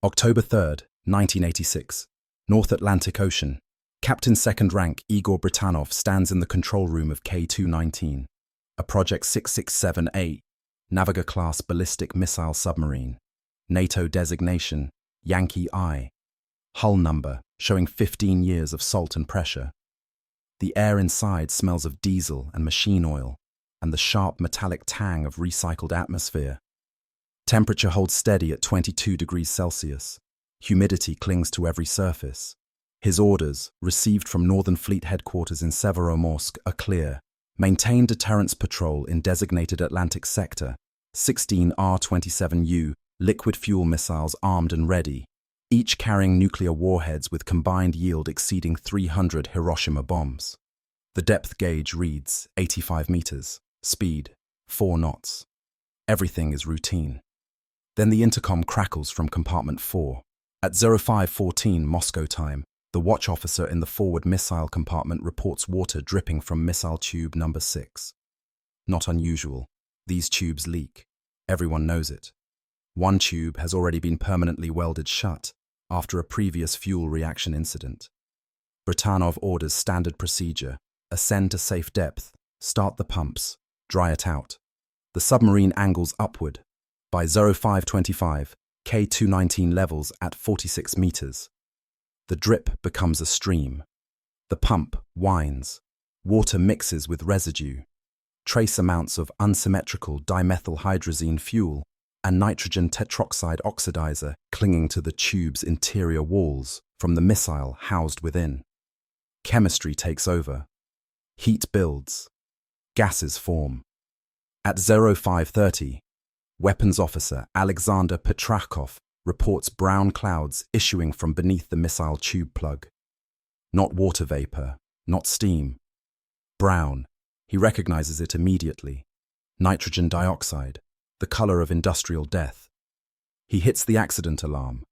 October 3rd, 1986. North Atlantic Ocean. Captain Second Rank Igor Britanov stands in the control room of K-219, a Project 6678, Naviga-class ballistic missile submarine. NATO designation, Yankee I. Hull number, showing 15 years of salt and pressure. The air inside smells of diesel and machine oil, and the sharp metallic tang of recycled atmosphere. Temperature holds steady at 22 degrees Celsius. Humidity clings to every surface. His orders, received from Northern Fleet Headquarters in Severomorsk, are clear. Maintain deterrence patrol in designated Atlantic sector. 16 R-27U liquid fuel missiles armed and ready, each carrying nuclear warheads with combined yield exceeding 300 Hiroshima bombs. The depth gauge reads 85 meters, speed 4 knots. Everything is routine. Then the intercom crackles from compartment 4. At 05:14 Moscow time, the watch officer in the forward missile compartment reports water dripping from missile tube number 6. Not unusual. These tubes leak. Everyone knows it. One tube has already been permanently welded shut after a previous fuel reaction incident. Britanov orders standard procedure: ascend to safe depth, start the pumps, dry it out. The submarine angles upward. By 05:25, K-219 levels at 46 meters. The drip becomes a stream. The pump whines. Water mixes with residue. Trace amounts of unsymmetrical dimethylhydrazine fuel and nitrogen tetroxide oxidizer clinging to the tube's interior walls from the missile housed within. Chemistry takes over. Heat builds. Gases form. At 05:30, Weapons Officer Alexander Petrashkov reports brown clouds issuing from beneath the missile tube plug. Not water vapor, not steam. Brown. He recognizes it immediately. Nitrogen dioxide, the color of industrial death. He hits the accident alarm.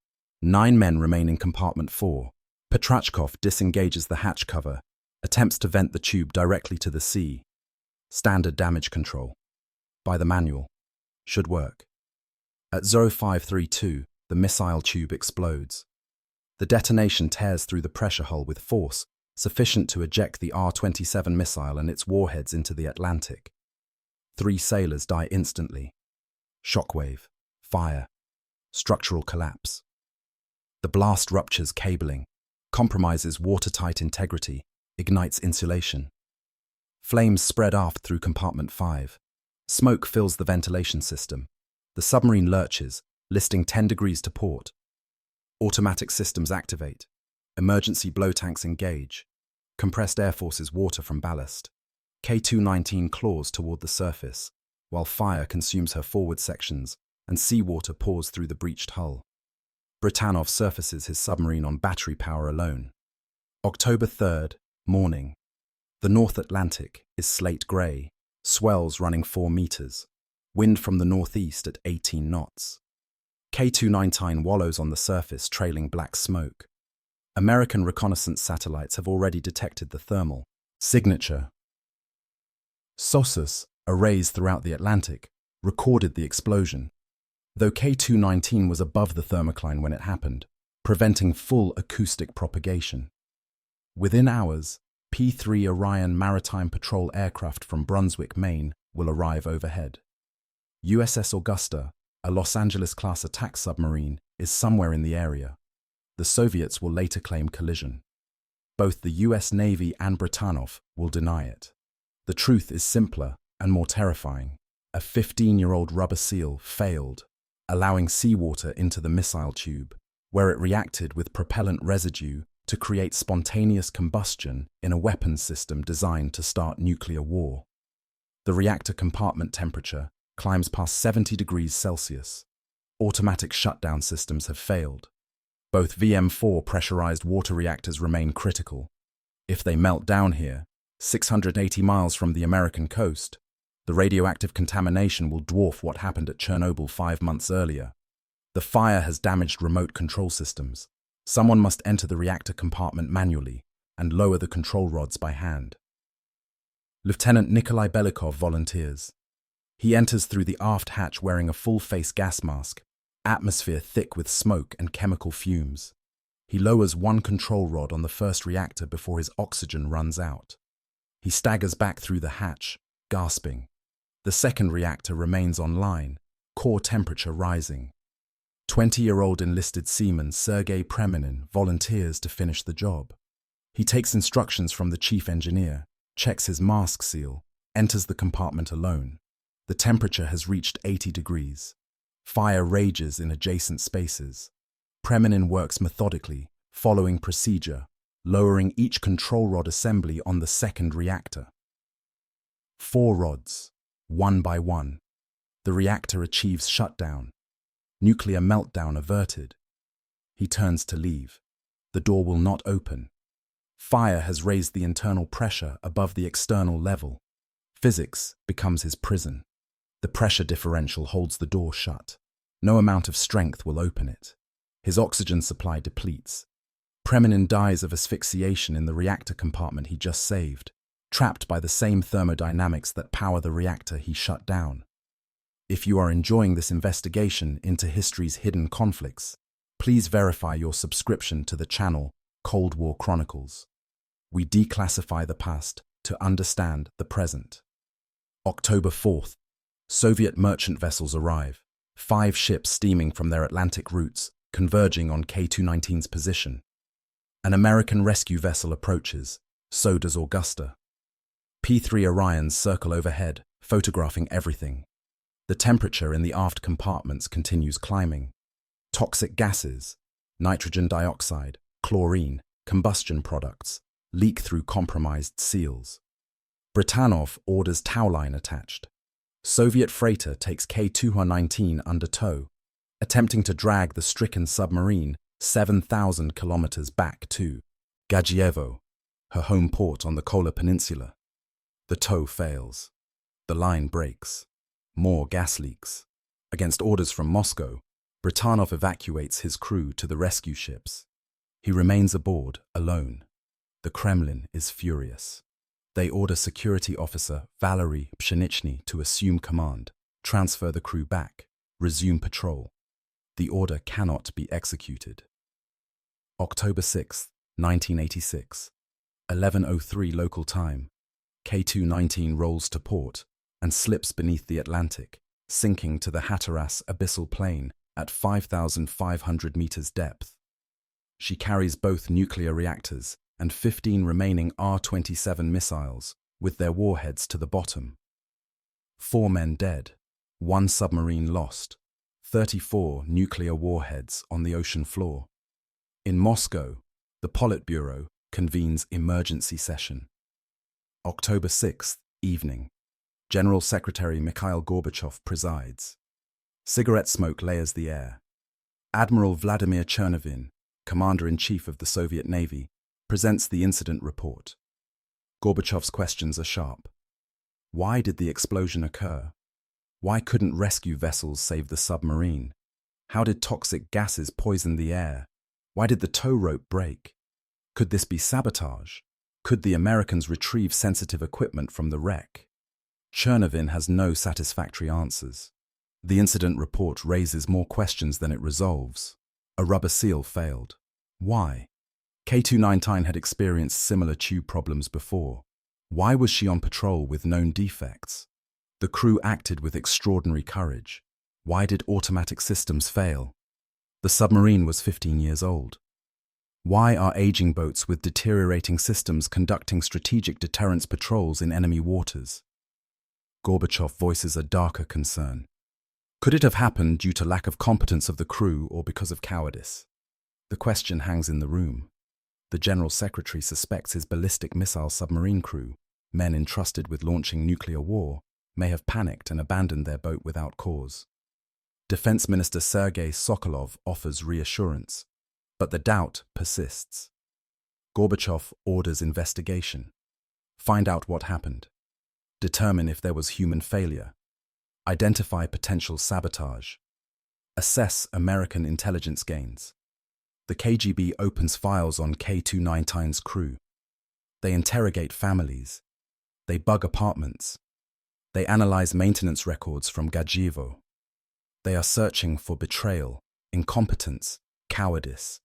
9 men remain in compartment 4. Petrashkov disengages the hatch cover, attempts to vent the tube directly to the sea. Standard damage control. By the manual. Should work. At 05:32, the missile tube explodes. The detonation tears through the pressure hull with force sufficient to eject the R-27 missile and its warheads into the Atlantic. 3 sailors die instantly. Shockwave, fire, structural collapse. The blast ruptures cabling, compromises watertight integrity, ignites insulation. Flames spread aft through compartment 5. Smoke fills the ventilation system. The submarine lurches, listing 10 degrees to port. Automatic systems activate. Emergency blow tanks engage. Compressed air forces water from ballast. K-219 claws toward the surface, while fire consumes her forward sections and seawater pours through the breached hull. Britanov surfaces his submarine on battery power alone. October 3rd, morning. The North Atlantic is slate grey. Swells running 4 meters. Wind from the northeast at 18 knots. K-219 wallows on the surface, trailing black smoke. American reconnaissance satellites have already detected the thermal signature. SOSUS, arrays throughout the Atlantic, recorded the explosion, though K-219 was above the thermocline when it happened, preventing full acoustic propagation. Within hours, P-3 Orion Maritime Patrol aircraft from Brunswick, Maine, will arrive overhead. USS Augusta, a Los Angeles-class attack submarine, is somewhere in the area. The Soviets will later claim collision. Both the US Navy and Britanov will deny it. The truth is simpler and more terrifying. A 15-year-old rubber seal failed, allowing seawater into the missile tube, where it reacted with propellant residue to create spontaneous combustion in a weapons system designed to start nuclear war. The reactor compartment temperature climbs past 70 degrees Celsius. Automatic shutdown systems have failed. Both VM4 pressurized water reactors remain critical. If they melt down here, 680 miles from the American coast, the radioactive contamination will dwarf what happened at Chernobyl 5 months earlier. The fire has damaged remote control systems. Someone must enter the reactor compartment manually and lower the control rods by hand. Lieutenant Nikolai Belikov volunteers. He enters through the aft hatch wearing a full-face gas mask, atmosphere thick with smoke and chemical fumes. He lowers one control rod on the first reactor before his oxygen runs out. He staggers back through the hatch, gasping. The second reactor remains online, core temperature rising. 20-year-old enlisted seaman Sergey Preminin volunteers to finish the job. He takes instructions from the chief engineer, checks his mask seal, enters the compartment alone. The temperature has reached 80 degrees. Fire rages in adjacent spaces. Preminin works methodically, following procedure, lowering each control rod assembly on the second reactor. 4 rods, one by one. The reactor achieves shutdown. Nuclear meltdown averted. He turns to leave. The door will not open. Fire has raised the internal pressure above the external level. Physics becomes his prison. The pressure differential holds the door shut. No amount of strength will open it. His oxygen supply depletes. Preminin dies of asphyxiation in the reactor compartment he just saved, trapped by the same thermodynamics that power the reactor he shut down. If you are enjoying this investigation into history's hidden conflicts, please verify your subscription to the channel Cold War Chronicles. We declassify the past to understand the present. October 4th, Soviet merchant vessels arrive, 5 ships steaming from their Atlantic routes, converging on K-219's position. An American rescue vessel approaches, so does Augusta. P-3 Orions circle overhead, photographing everything. The temperature in the aft compartments continues climbing. Toxic gases, nitrogen dioxide, chlorine, combustion products, leak through compromised seals. Britanov orders towline attached. Soviet freighter takes K-219 under tow, attempting to drag the stricken submarine 7,000 kilometers back to Gadzhievo, her home port on the Kola Peninsula. The tow fails. The line breaks. More gas leaks. Against orders from Moscow, Britanov evacuates his crew to the rescue ships. He remains aboard, alone. The Kremlin is furious. They order security officer Valery Pshenichny to assume command, transfer the crew back, resume patrol. The order cannot be executed. October 6, 1986, 11:03 local time. K-219 rolls to port and slips beneath the Atlantic, sinking to the Hatteras abyssal plain at 5,500 meters depth. She carries both nuclear reactors and 15 remaining R-27 missiles, with their warheads to the bottom. 4 men dead, 1 submarine lost, 34 nuclear warheads on the ocean floor. In Moscow, the Politburo convenes emergency session. October 6th, evening. General Secretary Mikhail Gorbachev presides. Cigarette smoke layers the air. Admiral Vladimir Chernobyl, Commander-in-Chief of the Soviet Navy, presents the incident report. Gorbachev's questions are sharp. Why did the explosion occur? Why couldn't rescue vessels save the submarine? How did toxic gases poison the air? Why did the tow rope break? Could this be sabotage? Could the Americans retrieve sensitive equipment from the wreck? Chernobyl has no satisfactory answers. The incident report raises more questions than it resolves. A rubber seal failed. Why? K-219 had experienced similar tube problems before. Why was she on patrol with known defects? The crew acted with extraordinary courage. Why did automatic systems fail? The submarine was 15 years old. Why are aging boats with deteriorating systems conducting strategic deterrence patrols in enemy waters? Gorbachev voices a darker concern. Could it have happened due to lack of competence of the crew or because of cowardice? The question hangs in the room. The General Secretary suspects his ballistic missile submarine crew, men entrusted with launching nuclear war, may have panicked and abandoned their boat without cause. Defense Minister Sergei Sokolov offers reassurance, but the doubt persists. Gorbachev orders investigation. Find out what happened. Determine if there was human failure. Identify potential sabotage. Assess American intelligence gains. The KGB opens files on K-219's crew. They interrogate families. They bug apartments. They analyze maintenance records from Gadzhievo. They are searching for betrayal, incompetence, cowardice.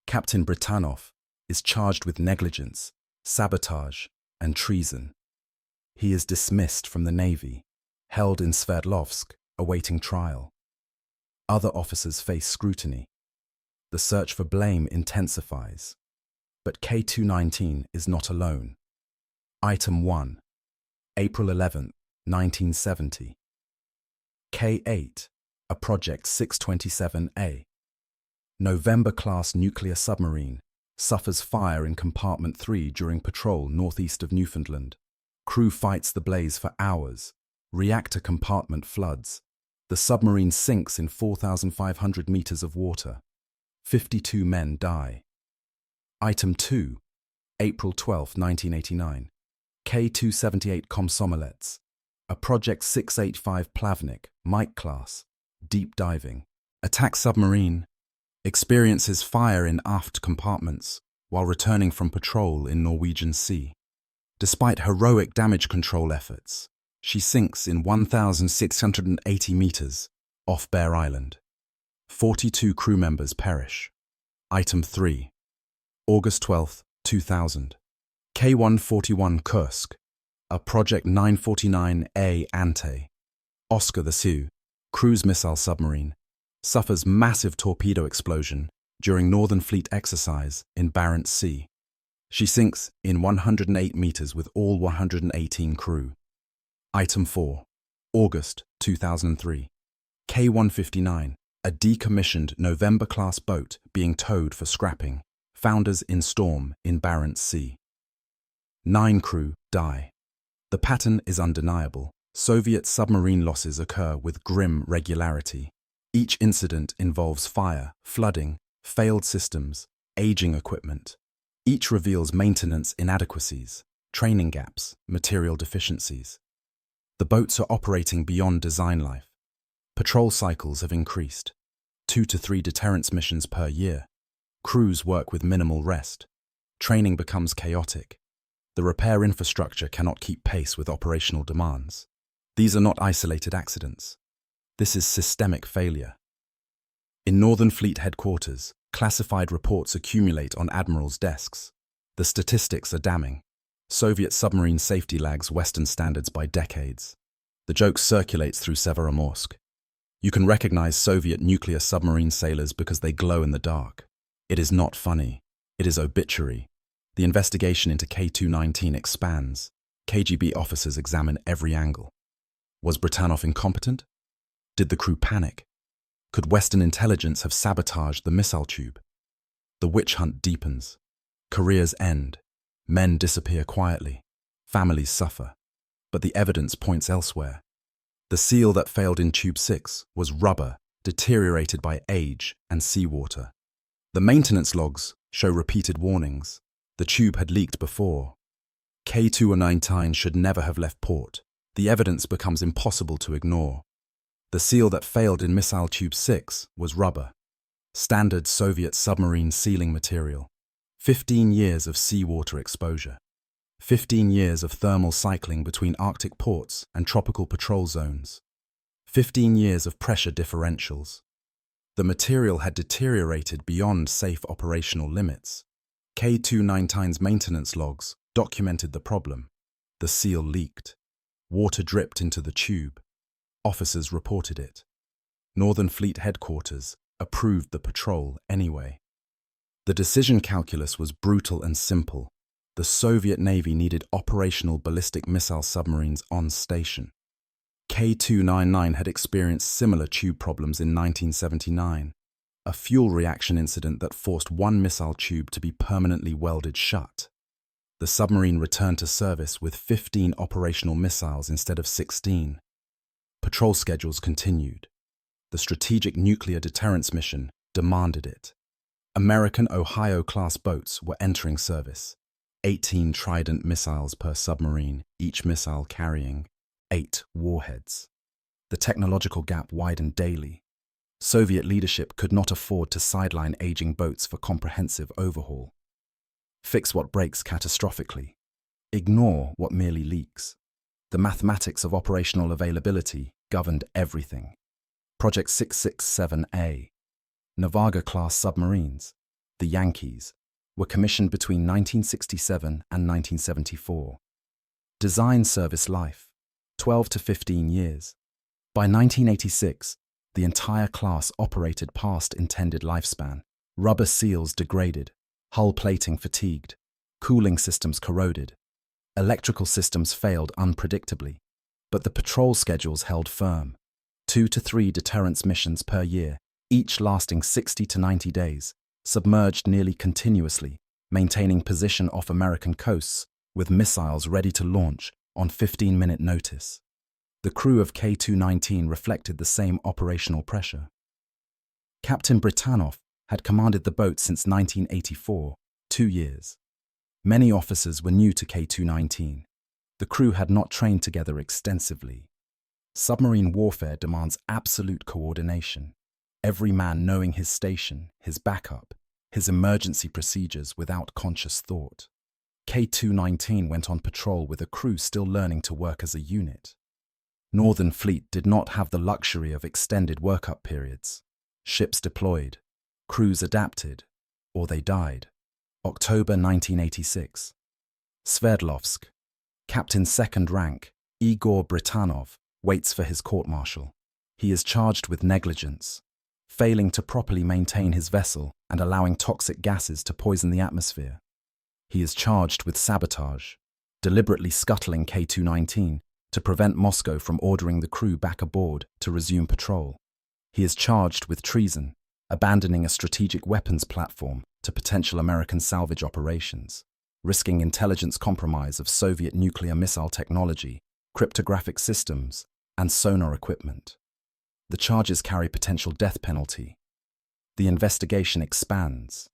Captain Britanov is charged with negligence, sabotage, and treason. He is dismissed from the Navy, held in Sverdlovsk, awaiting trial. Other officers face scrutiny. The search for blame intensifies. But K-219 is not alone. Item 1. April 11, 1970. K-8, a Project 627A. November-class nuclear submarine suffers fire in Compartment 3 during patrol northeast of Newfoundland. Crew fights the blaze for hours. Reactor compartment floods. The submarine sinks in 4,500 meters of water. 52 men die. Item 2, April 12, 1989. K-278 Komsomolets, a Project 685 Plavnik, Mike class, deep diving. Attack submarine. Experiences fire in aft compartments while returning from patrol in Norwegian Sea. Despite heroic damage control efforts, she sinks in 1,680 meters off Bear Island. 42 crew members perish. Item 3. August 12, 2000. K-141 Kursk, a Project 949A Ante. Oscar the Sioux, cruise missile submarine, suffers massive torpedo explosion during Northern Fleet exercise in Barents Sea. She sinks in 108 meters with all 118 crew. Item 4. August 2003. K-159, a decommissioned November-class boat being towed for scrapping, founders in storm in Barents Sea. 9 crew die. The pattern is undeniable. Soviet submarine losses occur with grim regularity. Each incident involves fire, flooding, failed systems, aging equipment. Each reveals maintenance inadequacies, training gaps, material deficiencies. The boats are operating beyond design life. Patrol cycles have increased. 2 to 3 deterrence missions per year. Crews work with minimal rest. Training becomes chaotic. The repair infrastructure cannot keep pace with operational demands. These are not isolated accidents. This is systemic failure. In Northern Fleet headquarters, classified reports accumulate on admirals' desks. The statistics are damning. Soviet submarine safety lags Western standards by decades. The joke circulates through Severomorsk. You can recognize Soviet nuclear submarine sailors because they glow in the dark. It is not funny. It is obituary. The investigation into K-219 expands. KGB officers examine every angle. Was Britanov incompetent? Did the crew panic? Could Western intelligence have sabotaged the missile tube? The witch hunt deepens. Careers end. Men disappear quietly. Families suffer. But the evidence points elsewhere. The seal that failed in Tube 6 was rubber, deteriorated by age and seawater. The maintenance logs show repeated warnings. The tube had leaked before. K-219 should never have left port. The evidence becomes impossible to ignore. The seal that failed in Missile Tube 6 was rubber, standard Soviet submarine sealing material. 15 years of seawater exposure. 15 years of thermal cycling between Arctic ports and tropical patrol zones. 15 years of pressure differentials. The material had deteriorated beyond safe operational limits. K-219's maintenance logs documented the problem. The seal leaked. Water dripped into the tube. Officers reported it. Northern Fleet headquarters approved the patrol anyway. The decision calculus was brutal and simple. The Soviet Navy needed operational ballistic missile submarines on station. K-299 had experienced similar tube problems in 1979, a fuel reaction incident that forced one missile tube to be permanently welded shut. The submarine returned to service with 15 operational missiles instead of 16. Patrol schedules continued. The Strategic Nuclear Deterrence Mission demanded it. American Ohio-class boats were entering service. 18 Trident missiles per submarine, each missile carrying 8 warheads. The technological gap widened daily. Soviet leadership could not afford to sideline aging boats for comprehensive overhaul. Fix what breaks catastrophically. Ignore what merely leaks. The mathematics of operational availability governed everything. Project 667A. Naval-class submarines, the Yankees, were commissioned between 1967 and 1974. Design service life, 12 to 15 years. By 1986, the entire class operated past intended lifespan. Rubber seals degraded, hull plating fatigued, cooling systems corroded, electrical systems failed unpredictably, but the patrol schedules held firm. 2 to 3 deterrence missions per year, each lasting 60 to 90 days, submerged nearly continuously, maintaining position off American coasts with missiles ready to launch on 15-minute notice. The crew of K-219 reflected the same operational pressure. Captain Britanov had commanded the boat since 1984, 2 years. Many officers were new to K-219. The crew had not trained together extensively. Submarine warfare demands absolute coordination, every man knowing his station, his backup, his emergency procedures without conscious thought. K-219 went on patrol with a crew still learning to work as a unit. Northern Fleet did not have the luxury of extended workup periods. Ships deployed, crews adapted, or they died. October 1986. Sverdlovsk. Captain Second Rank, Igor Britanov, waits for his court-martial. He is charged with negligence, failing to properly maintain his vessel and allowing toxic gases to poison the atmosphere. He is charged with sabotage, deliberately scuttling K-219 to prevent Moscow from ordering the crew back aboard to resume patrol. He is charged with treason, abandoning a strategic weapons platform to potential American salvage operations, risking intelligence compromise of Soviet nuclear missile technology, cryptographic systems, and sonar equipment. The charges carry potential death penalty. The investigation expands.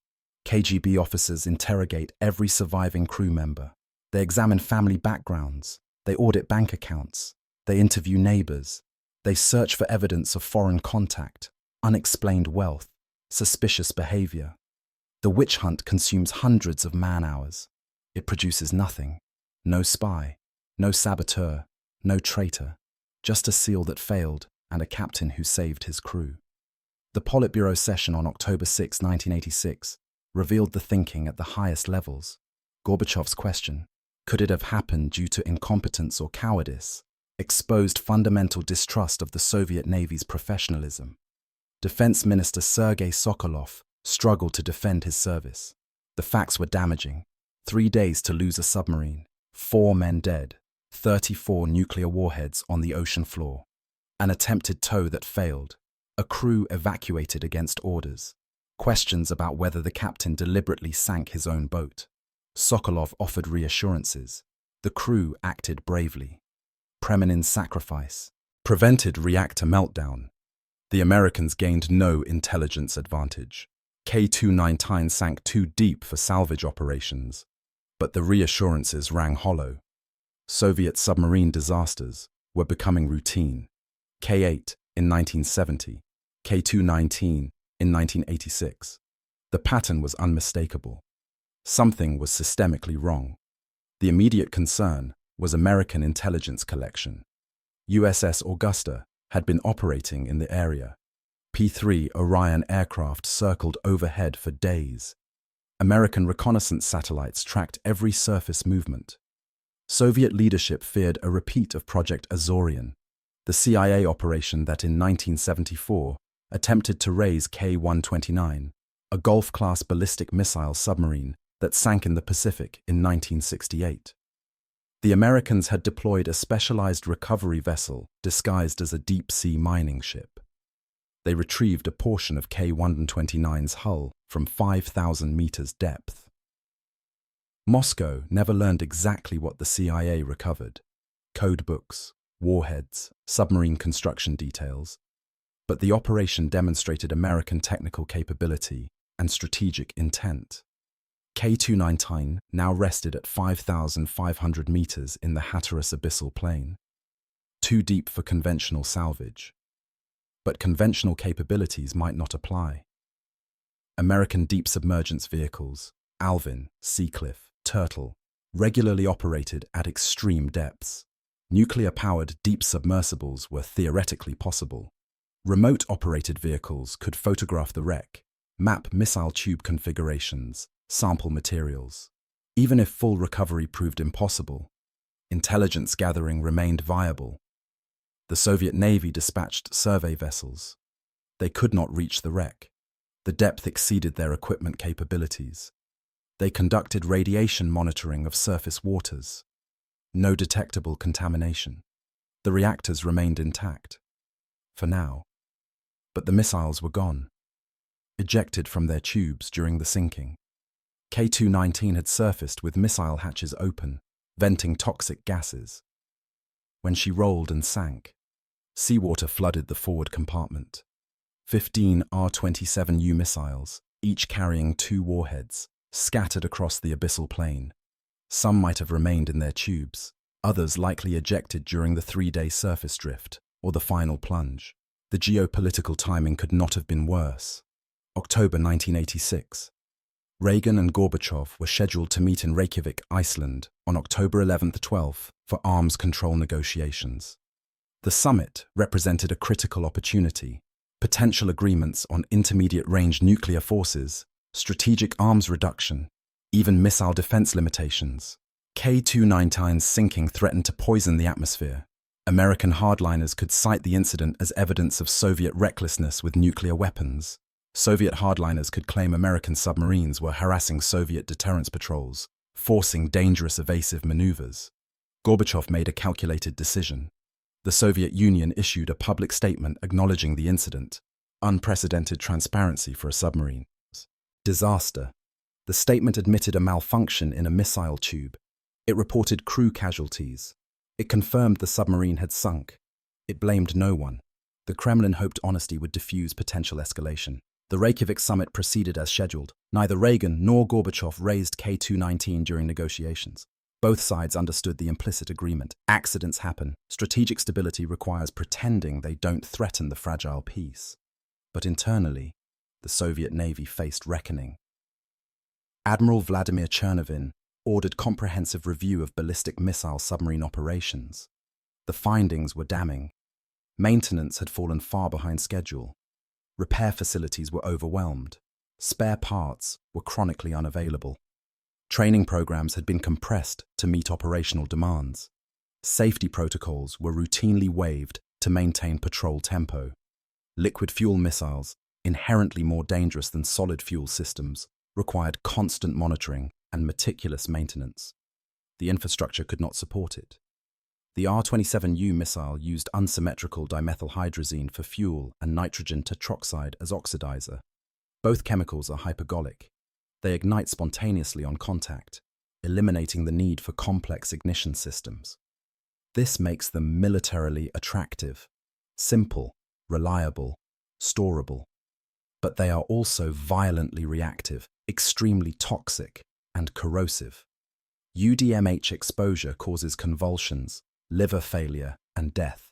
KGB officers interrogate every surviving crew member. They examine family backgrounds. They audit bank accounts. They interview neighbors. They search for evidence of foreign contact, unexplained wealth, suspicious behavior. The witch hunt consumes hundreds of man-hours. It produces nothing. No spy, no saboteur, no traitor. Just a SEAL that failed and a captain who saved his crew. The Politburo session on October 6, 1986, revealed the thinking at the highest levels. Gorbachev's question, could it have happened due to incompetence or cowardice, exposed fundamental distrust of the Soviet Navy's professionalism. Defense Minister Sergey Sokolov struggled to defend his service. The facts were damaging. 3 days to lose a submarine, 4 men dead, 34 nuclear warheads on the ocean floor, an attempted tow that failed, a crew evacuated against orders, questions about whether the captain deliberately sank his own boat. Sokolov offered reassurances. The crew acted bravely. Preminin's sacrifice prevented reactor meltdown. The Americans gained no intelligence advantage. K-219 sank too deep for salvage operations, but the reassurances rang hollow. Soviet submarine disasters were becoming routine. K-8 in 1970, K-219 in 1986. The pattern was unmistakable. Something was systemically wrong. The immediate concern was American intelligence collection. USS Augusta had been operating in the area. P-3 Orion aircraft circled overhead for days. American reconnaissance satellites tracked every surface movement. Soviet leadership feared a repeat of Project Azorian, the CIA operation that in 1974 attempted to raise K-129, a Gulf-class ballistic missile submarine that sank in the Pacific in 1968. The Americans had deployed a specialized recovery vessel disguised as a deep-sea mining ship. They retrieved a portion of K-129's hull from 5,000 meters depth. Moscow never learned exactly what the CIA recovered: code books, warheads, submarine construction details. But the operation demonstrated American technical capability and strategic intent. K-219 now rested at 5,500 meters in the Hatteras abyssal plain, too deep for conventional salvage. But conventional capabilities might not apply. American deep submergence vehicles, Alvin, Seacliff, Turtle, regularly operated at extreme depths. Nuclear-powered deep submersibles were theoretically possible. Remote-operated vehicles could photograph the wreck, map missile tube configurations, sample materials. Even if full recovery proved impossible, intelligence gathering remained viable. The Soviet Navy dispatched survey vessels. They could not reach the wreck. The depth exceeded their equipment capabilities. They conducted radiation monitoring of surface waters. No detectable contamination. The reactors remained intact. For now. But the missiles were gone. Ejected from their tubes during the sinking. K-219 had surfaced with missile hatches open, venting toxic gases. When she rolled and sank, seawater flooded the forward compartment. 15 R-27U missiles, each carrying 2 warheads, scattered across the abyssal plain. Some might have remained in their tubes, others likely ejected during the 3-day surface drift or the final plunge. The geopolitical timing could not have been worse. October 1986. Reagan and Gorbachev were scheduled to meet in Reykjavik, Iceland, on October 11-12 for arms control negotiations. The summit represented a critical opportunity. Potential agreements on intermediate-range nuclear forces, strategic arms reduction, even missile defense limitations. K-219's sinking threatened to poison the atmosphere. American hardliners could cite the incident as evidence of Soviet recklessness with nuclear weapons. Soviet hardliners could claim American submarines were harassing Soviet deterrence patrols, forcing dangerous evasive maneuvers. Gorbachev made a calculated decision. The Soviet Union issued a public statement acknowledging the incident. Unprecedented transparency for a submarine. Disaster. The statement admitted a malfunction in a missile tube. It reported crew casualties. It confirmed the submarine had sunk. It blamed no one. The Kremlin hoped honesty would diffuse potential escalation. The Reykjavik summit proceeded as scheduled. Neither Reagan nor Gorbachev raised K-219 during negotiations. Both sides understood the implicit agreement. Accidents happen. Strategic stability requires pretending they don't threaten the fragile peace. But internally, the Soviet Navy faced reckoning. Admiral Vladimir Chernobyl ordered comprehensive review of ballistic missile submarine operations. The findings were damning. Maintenance had fallen far behind schedule. Repair facilities were overwhelmed. Spare parts were chronically unavailable. Training programs had been compressed to meet operational demands. Safety protocols were routinely waived to maintain patrol tempo. Liquid fuel missiles, inherently more dangerous than solid fuel systems, required constant monitoring and meticulous maintenance. The infrastructure could not support it. The R-27U missile used unsymmetrical dimethylhydrazine for fuel and nitrogen tetroxide as oxidizer. Both chemicals are hypergolic. They ignite spontaneously on contact, eliminating the need for complex ignition systems. This makes them militarily attractive, simple, reliable, storable. But they are also violently reactive, extremely toxic, and corrosive. UDMH exposure causes convulsions, liver failure, and death.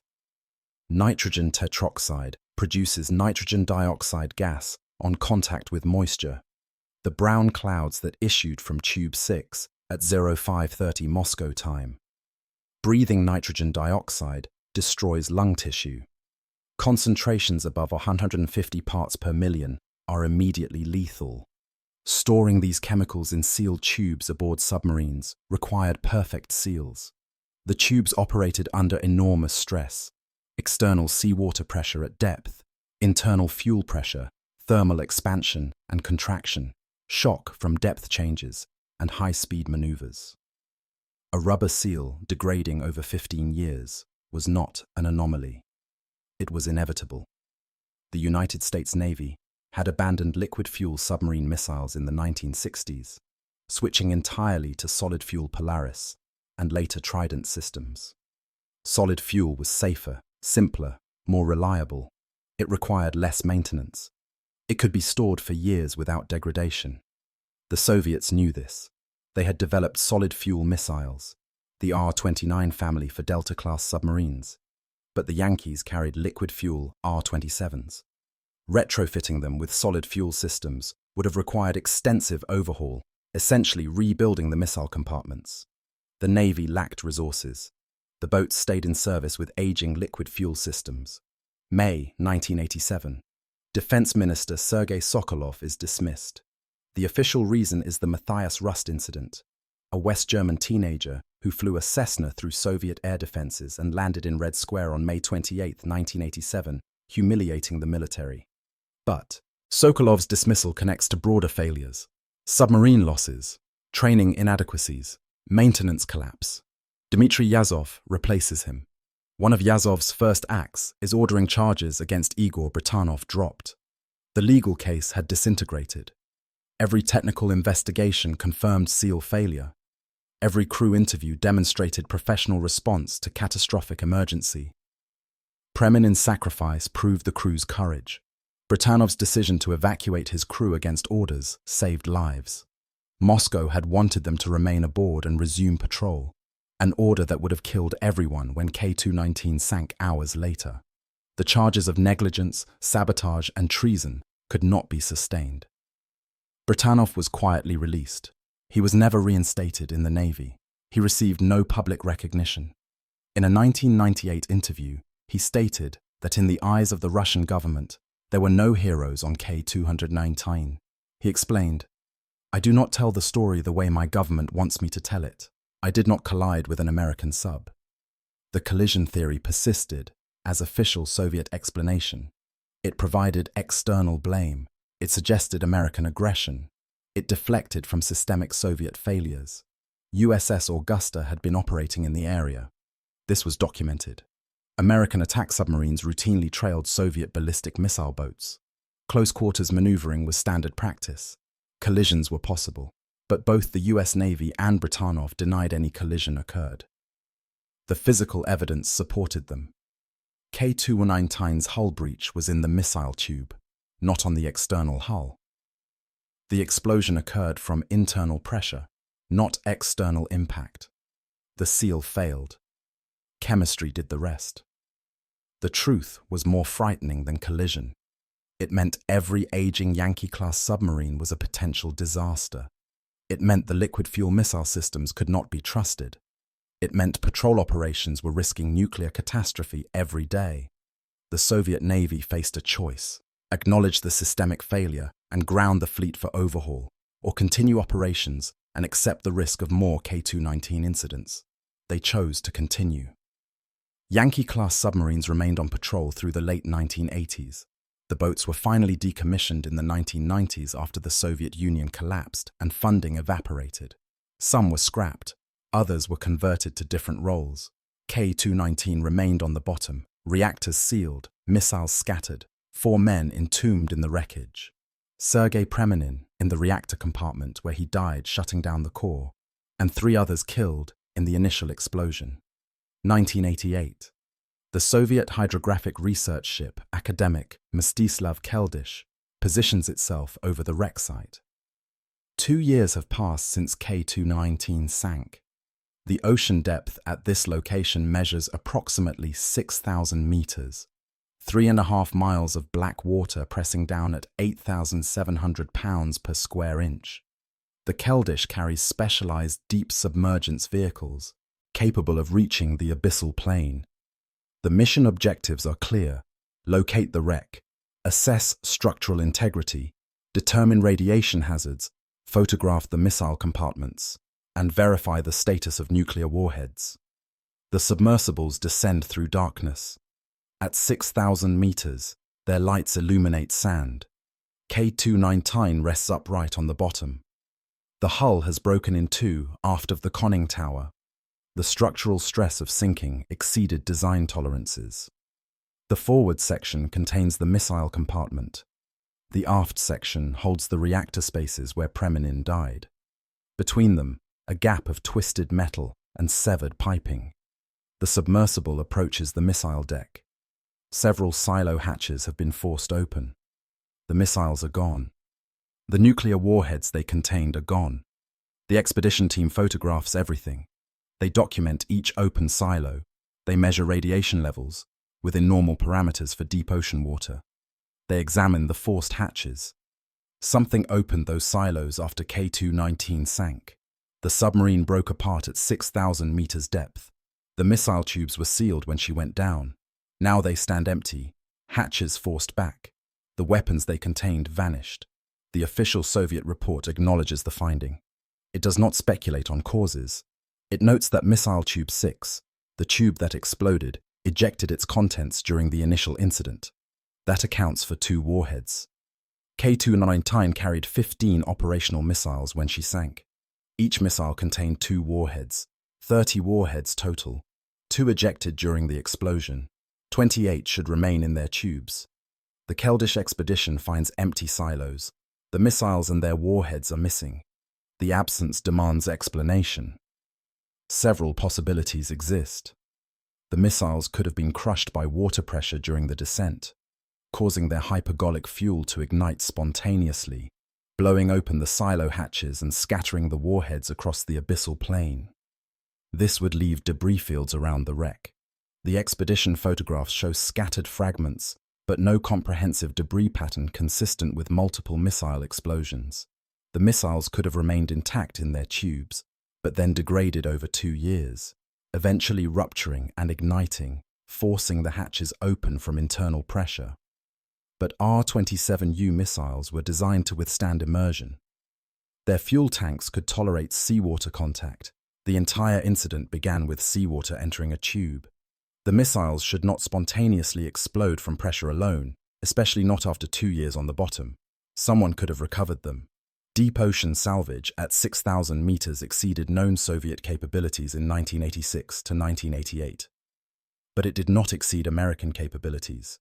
Nitrogen tetroxide produces nitrogen dioxide gas on contact with moisture. The brown clouds that issued from Tube 6 at 0530 Moscow time. Breathing nitrogen dioxide destroys lung tissue. Concentrations above 150 parts per million are immediately lethal. Storing these chemicals in sealed tubes aboard submarines required perfect seals. The tubes operated under enormous stress: external seawater pressure at depth, internal fuel pressure, thermal expansion and contraction, shock from depth changes, and high-speed maneuvers. A rubber seal degrading over 15 years was not an anomaly. It was inevitable. The United States Navy had abandoned liquid-fuel submarine missiles in the 1960s, switching entirely to solid-fuel Polaris and later Trident systems. Solid fuel was safer, simpler, more reliable. It required less maintenance. It could be stored for years without degradation. The Soviets knew this. They had developed solid-fuel missiles, the R-29 family for Delta-class submarines, but the Yankees carried liquid-fuel R-27s. Retrofitting them with solid-fuel systems would have required extensive overhaul, essentially rebuilding the missile compartments. The Navy lacked resources. The boats stayed in service with aging liquid fuel systems. May 1987. Defense Minister Sergey Sokolov is dismissed. The official reason is the Matthias Rust incident, a West German teenager who flew a Cessna through Soviet air defenses and landed in Red Square on May 28, 1987, humiliating the military. But Sokolov's dismissal connects to broader failures: submarine losses, training inadequacies, maintenance collapse. Dmitry Yazov replaces him. One of Yazov's first acts is ordering charges against Igor Britanov dropped. The legal case had disintegrated. Every technical investigation confirmed SEAL failure. Every crew interview demonstrated professional response to catastrophic emergency. Preminin's sacrifice proved the crew's courage. Britanov's decision to evacuate his crew against orders saved lives. Moscow had wanted them to remain aboard and resume patrol, an order that would have killed everyone when K-219 sank hours later. The charges of negligence, sabotage, and treason could not be sustained. Britanov was quietly released. He was never reinstated in the Navy. He received no public recognition. In a 1998 interview, he stated that in the eyes of the Russian government, there were no heroes on K-219. He explained, "I do not tell the story the way my government wants me to tell it. I did not collide with an American sub." The collision theory persisted as official Soviet explanation. It provided external blame. It suggested American aggression. It deflected from systemic Soviet failures. USS Augusta had been operating in the area. This was documented. American attack submarines routinely trailed Soviet ballistic missile boats. Close-quarters maneuvering was standard practice. Collisions were possible, but both the US Navy and Britanov denied any collision occurred. The physical evidence supported them. K-219's hull breach was in the missile tube, not on the external hull. The explosion occurred from internal pressure, not external impact. The seal failed. Chemistry did the rest. The truth was more frightening than collision. It meant every aging Yankee-class submarine was a potential disaster. It meant the liquid fuel missile systems could not be trusted. It meant patrol operations were risking nuclear catastrophe every day. The Soviet Navy faced a choice: acknowledge the systemic failure and ground the fleet for overhaul, or continue operations and accept the risk of more K-219 incidents. They chose to continue. Yankee-class submarines remained on patrol through the late 1980s. The boats were finally decommissioned in the 1990s after the Soviet Union collapsed and funding evaporated. Some were scrapped, others were converted to different roles. K-219 remained on the bottom, reactors sealed, missiles scattered, 4 men entombed in the wreckage. Sergey Preminin in the reactor compartment where he died shutting down the core, and 3 others killed in the initial explosion. 1988. The Soviet hydrographic research ship Academic Mstislav Keldysh positions itself over the wreck site. 2 years have passed since K-219 sank. The ocean depth at this location measures approximately 6,000 meters, 3.5 miles of black water pressing down at 8,700 pounds per square inch. The Keldysh carries specialized deep submergence vehicles, capable of reaching the abyssal plain. The mission objectives are clear: locate the wreck, assess structural integrity, determine radiation hazards, photograph the missile compartments, and verify the status of nuclear warheads. The submersibles descend through darkness. At 6,000 meters, their lights illuminate sand. K-219 rests upright on the bottom. The hull has broken in 2 aft of the conning tower. The structural stress of sinking exceeded design tolerances. The forward section contains the missile compartment. The aft section holds the reactor spaces where Preminin died. Between them, a gap of twisted metal and severed piping. The submersible approaches the missile deck. Several silo hatches have been forced open. The missiles are gone. The nuclear warheads they contained are gone. The expedition team photographs everything. They document each open silo. They measure radiation levels within normal parameters for deep ocean water. They examine the forced hatches. Something opened those silos after K-219 sank. The submarine broke apart at 6,000 meters depth. The missile tubes were sealed when she went down. Now they stand empty. Hatches forced back. The weapons they contained vanished. The official Soviet report acknowledges the finding. It does not speculate on causes. It notes that missile tube 6, the tube that exploded, ejected its contents during the initial incident. That accounts for 2 warheads. K-219 carried 15 operational missiles when she sank. Each missile contained 2 warheads, 30 warheads total. 2 ejected during the explosion. 28 should remain in their tubes. The Keldysh expedition finds empty silos. The missiles and their warheads are missing. The absence demands explanation. Several possibilities exist. The missiles could have been crushed by water pressure during the descent, causing their hypergolic fuel to ignite spontaneously, blowing open the silo hatches and scattering the warheads across the abyssal plain. This would leave debris fields around the wreck. The expedition photographs show scattered fragments, but no comprehensive debris pattern consistent with multiple missile explosions. The missiles could have remained intact in their tubes, but then degraded over 2 years, eventually rupturing and igniting, forcing the hatches open from internal pressure. But R-27U missiles were designed to withstand immersion. Their fuel tanks could tolerate seawater contact. The entire incident began with seawater entering a tube. The missiles should not spontaneously explode from pressure alone, especially not after 2 years on the bottom. Someone could have recovered them. Deep ocean salvage at 6,000 meters exceeded known Soviet capabilities in 1986 to 1988. But it did not exceed American capabilities.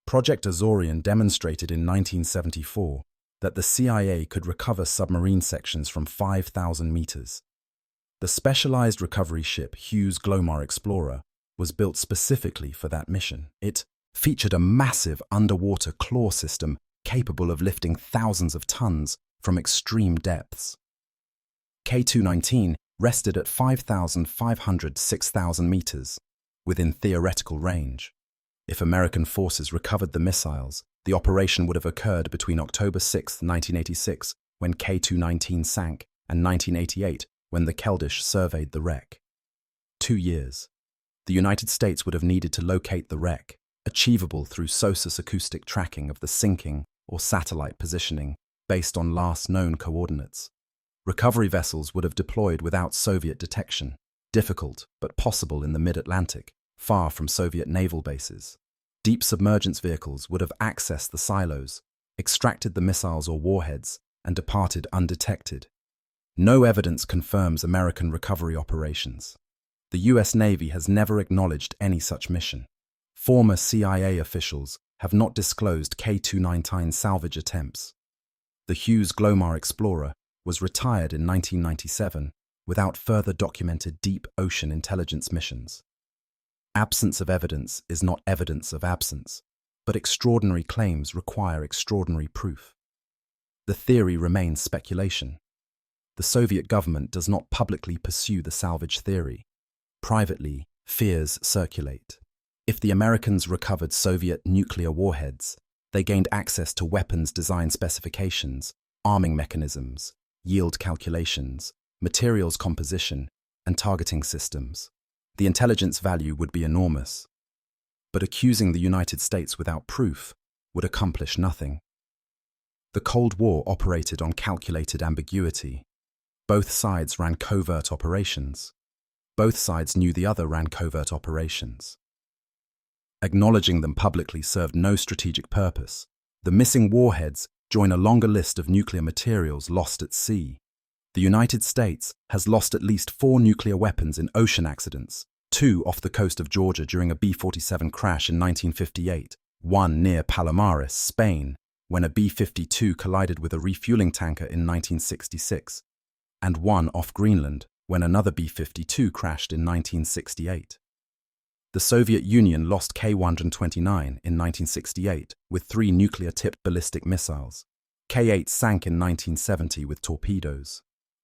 Project Azorian demonstrated in 1974 that the CIA could recover submarine sections from 5,000 meters. The specialized recovery ship Hughes Glomar Explorer was built specifically for that mission. It featured a massive underwater claw system capable of lifting thousands of tons from extreme depths. K-219 rested at 5,500 to 6,000 meters, within theoretical range. If American forces recovered the missiles, the operation would have occurred between October 6, 1986, when K-219 sank, and 1988, when the Keldysh surveyed the wreck. 2 years. The United States would have needed to locate the wreck, achievable through SOSUS acoustic tracking of the sinking or satellite positioning based on last known coordinates. Recovery vessels would have deployed without Soviet detection, difficult but possible in the mid-Atlantic, far from Soviet naval bases. Deep submergence vehicles would have accessed the silos, extracted the missiles or warheads, and departed undetected. No evidence confirms American recovery operations. The US Navy has never acknowledged any such mission. Former CIA officials have not disclosed K-219 salvage attempts. The Hughes Glomar Explorer was retired in 1997 without further documented deep ocean intelligence missions. Absence of evidence is not evidence of absence, but extraordinary claims require extraordinary proof. The theory remains speculation. The Soviet government does not publicly pursue the salvage theory. Privately, fears circulate. If the Americans recovered Soviet nuclear warheads, they gained access to weapons design specifications, arming mechanisms, yield calculations, materials composition, and targeting systems. The intelligence value would be enormous. But accusing the United States without proof would accomplish nothing. The Cold War operated on calculated ambiguity. Both sides ran covert operations. Both sides knew the other ran covert operations. Acknowledging them publicly served no strategic purpose. The missing warheads join a longer list of nuclear materials lost at sea. The United States has lost at least 4 nuclear weapons in ocean accidents, 2 off the coast of Georgia during a B-47 crash in 1958, 1 near Palomares, Spain, when a B-52 collided with a refueling tanker in 1966, and 1 off Greenland, when another B-52 crashed in 1968. The Soviet Union lost K-129 in 1968 with 3 nuclear-tipped ballistic missiles. K-8 sank in 1970 with torpedoes.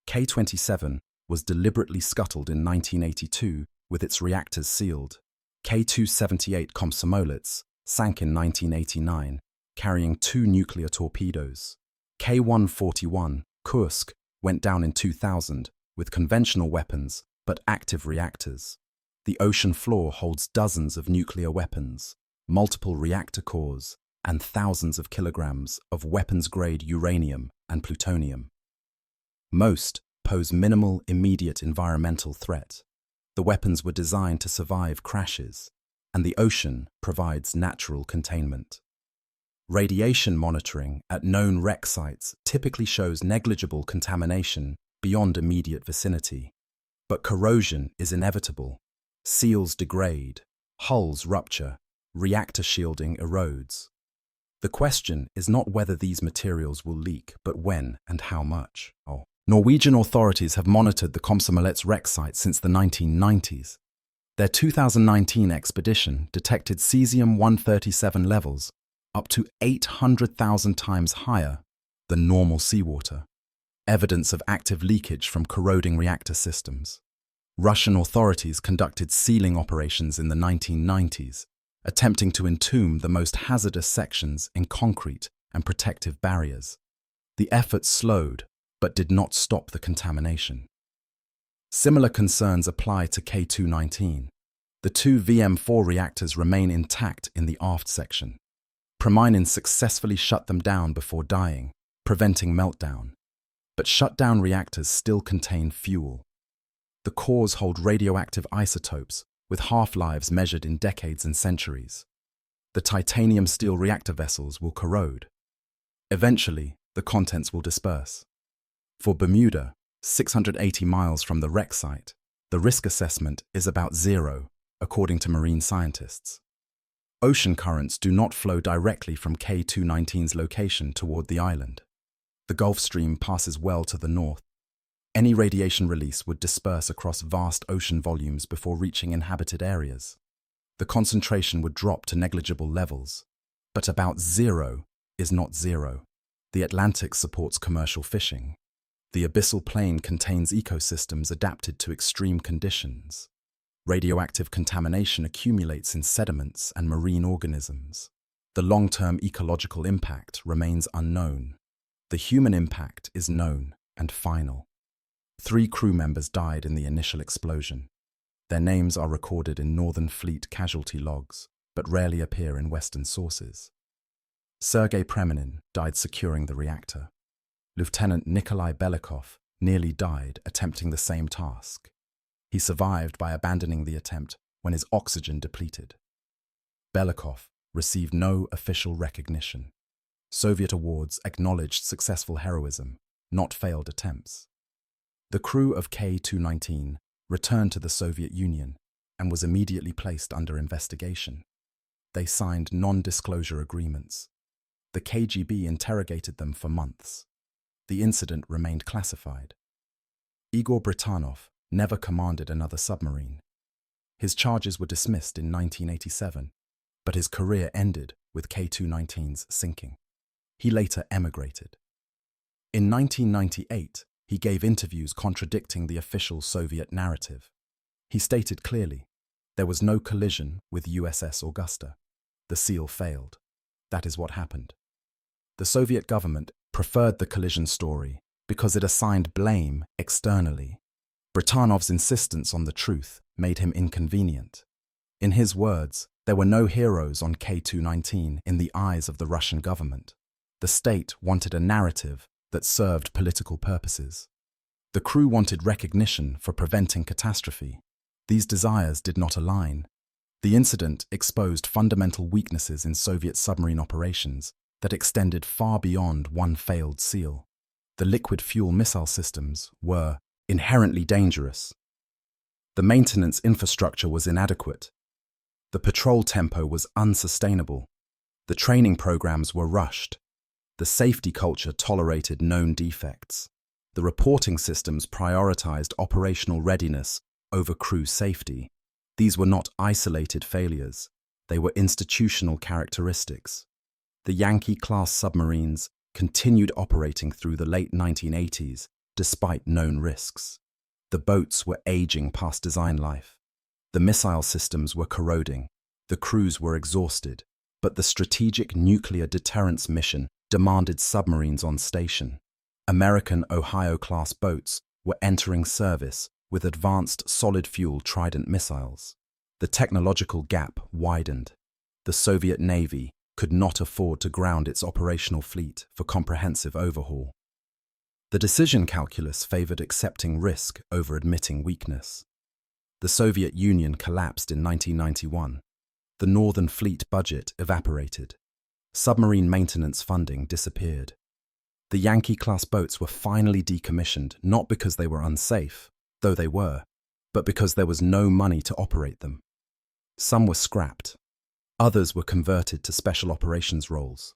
K-27 was deliberately scuttled in 1982 with its reactors sealed. K-278 Komsomolets sank in 1989, carrying 2 nuclear torpedoes. K-141 Kursk went down in 2000 with conventional weapons but active reactors. The ocean floor holds dozens of nuclear weapons. multiple reactor cores, and thousands of kilograms of weapons-grade uranium and plutonium. Most pose minimal immediate environmental threat. The weapons were designed to survive crashes, and the ocean provides natural containment. Radiation monitoring at known wreck sites typically shows negligible contamination beyond immediate vicinity. But corrosion is inevitable. Seals degrade, hulls rupture, reactor shielding erodes. The question is not whether these materials will leak, but when and how much. Norwegian authorities have monitored the Komsomolets wreck site since the 1990s. Their 2019 expedition detected cesium-137 levels up to 800,000 times higher than normal seawater, evidence of active leakage from corroding reactor systems. Russian authorities conducted sealing operations in the 1990s, attempting to entomb the most hazardous sections in concrete and protective barriers. The effort slowed, but did not stop the contamination. Similar concerns apply to K-219. The two VM4 reactors remain intact in the aft section. Preminin successfully shut them down before dying, preventing meltdown. But shut-down reactors still contain fuel. The cores hold radioactive isotopes with half-lives measured in decades and centuries. The titanium steel reactor vessels will corrode. Eventually, the contents will disperse. For Bermuda, 680 miles from the wreck site, the risk assessment is about zero, according to marine scientists. Ocean currents do not flow directly from K-219's location toward the island. The Gulf Stream passes well to the north. Any radiation release would disperse across vast ocean volumes before reaching inhabited areas. The concentration would drop to negligible levels. But about zero is not zero. The Atlantic supports commercial fishing. The abyssal plain contains ecosystems adapted to extreme conditions. Radioactive contamination accumulates in sediments and marine organisms. The long-term ecological impact remains unknown. The human impact is known and final. 3 crew members died in the initial explosion. Their names are recorded in Northern Fleet casualty logs, but rarely appear in Western sources. Sergey Preminin died securing the reactor. Lieutenant Nikolai Belikov nearly died attempting the same task. He survived by abandoning the attempt when his oxygen depleted. Belikov received no official recognition. Soviet awards acknowledged successful heroism, not failed attempts. The crew of K-219 returned to the Soviet Union and was immediately placed under investigation. They signed non-disclosure agreements. The KGB interrogated them for months. The incident remained classified. Igor Britanov never commanded another submarine. His charges were dismissed in 1987, but his career ended with K-219's sinking. He later emigrated. In 1998, he gave interviews contradicting the official Soviet narrative. He stated clearly, there was no collision with USS Augusta. The seal failed. That is what happened. The Soviet government preferred the collision story because it assigned blame externally. Britanov's insistence on the truth made him inconvenient. In his words, there were no heroes on K-219 in the eyes of the Russian government. The state wanted a narrative that served political purposes. The crew wanted recognition for preventing catastrophe. These desires did not align. The incident exposed fundamental weaknesses in Soviet submarine operations that extended far beyond one failed seal. The liquid fuel missile systems were inherently dangerous. The maintenance infrastructure was inadequate. The patrol tempo was unsustainable. The training programs were rushed. The safety culture tolerated known defects. The reporting systems prioritized operational readiness over crew safety. These were not isolated failures. They were institutional characteristics. The Yankee-class submarines continued operating through the late 1980s despite known risks. The boats were aging past design life. The missile systems were corroding. The crews were exhausted. But the strategic nuclear deterrence mission demanded submarines on station. American Ohio-class boats were entering service with advanced solid-fuel Trident missiles. The technological gap widened. The Soviet Navy could not afford to ground its operational fleet for comprehensive overhaul. The decision calculus favored accepting risk over admitting weakness. The Soviet Union collapsed in 1991. The Northern Fleet budget evaporated. Submarine maintenance funding disappeared. The Yankee-class boats were finally decommissioned not because they were unsafe, though they were, but because there was no money to operate them. Some were scrapped. Others were converted to special operations roles.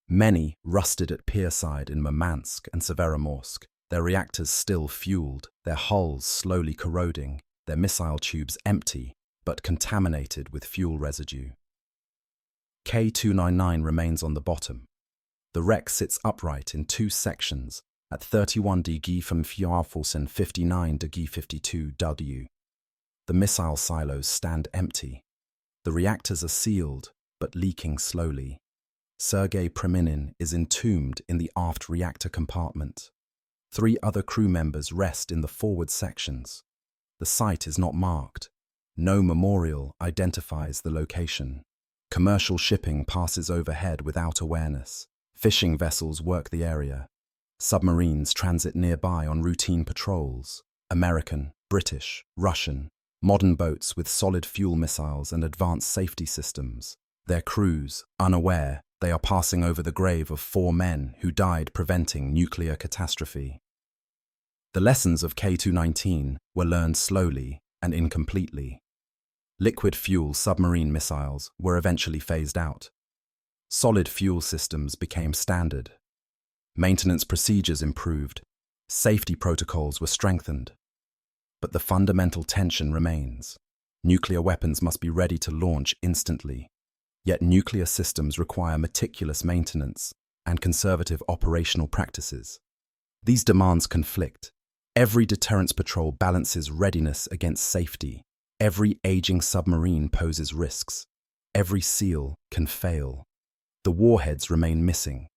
Many rusted at pierside in Murmansk and Severomorsk, their reactors still fueled, their hulls slowly corroding, their missile tubes empty, but contaminated with fuel residue. K-219 remains on the bottom. The wreck sits upright in two sections at 31 dg from Fjärforce and 59 dg 52 W. The missile silos stand empty. The reactors are sealed, but leaking slowly. Sergey Preminin is entombed in the aft reactor compartment. 3 other crew members rest in the forward sections. The site is not marked. No memorial identifies the location. Commercial shipping passes overhead without awareness. Fishing vessels work the area. Submarines transit nearby on routine patrols. American, British, Russian, modern boats with solid fuel missiles and advanced safety systems. Their crews, unaware, they are passing over the grave of 4 men who died preventing nuclear catastrophe. The lessons of K-219 were learned slowly and incompletely. Liquid fuel submarine missiles were eventually phased out. Solid fuel systems became standard. Maintenance procedures improved. Safety protocols were strengthened. But the fundamental tension remains. Nuclear weapons must be ready to launch instantly. Yet nuclear systems require meticulous maintenance and conservative operational practices. These demands conflict. Every deterrence patrol balances readiness against safety. Every aging submarine poses risks. Every SEAL can fail. The warheads remain missing.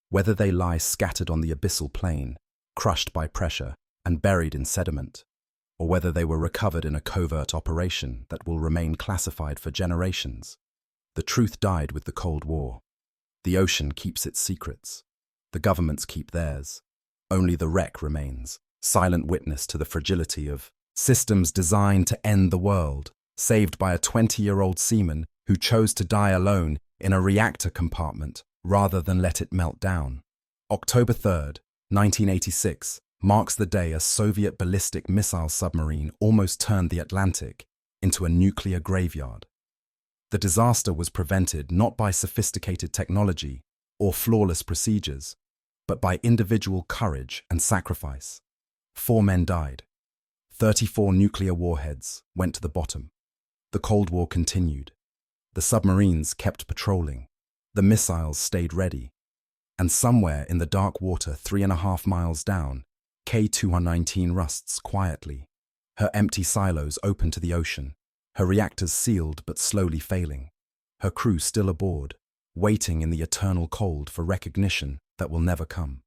Whether they lie scattered on the abyssal plain, crushed by pressure and buried in sediment, or whether they were recovered in a covert operation that will remain classified for generations. The truth died with the Cold War. The ocean keeps its secrets. The governments keep theirs. Only the wreck remains, silent witness to the fragility of systems designed to end the world, saved by a 20-year-old seaman who chose to die alone in a reactor compartment rather than let it melt down. October 3rd, 1986, marks the day a Soviet ballistic missile submarine almost turned the Atlantic into a nuclear graveyard. The disaster was prevented not by sophisticated technology or flawless procedures, but by individual courage and sacrifice. 4 men died. 34 nuclear warheads went to the bottom. The Cold War continued. The submarines kept patrolling. The missiles stayed ready. And somewhere in the dark water 3.5 miles down, K-219 rusts quietly. Her empty silos open to the ocean. Her reactors sealed but slowly failing. Her crew still aboard, waiting in the eternal cold for recognition that will never come.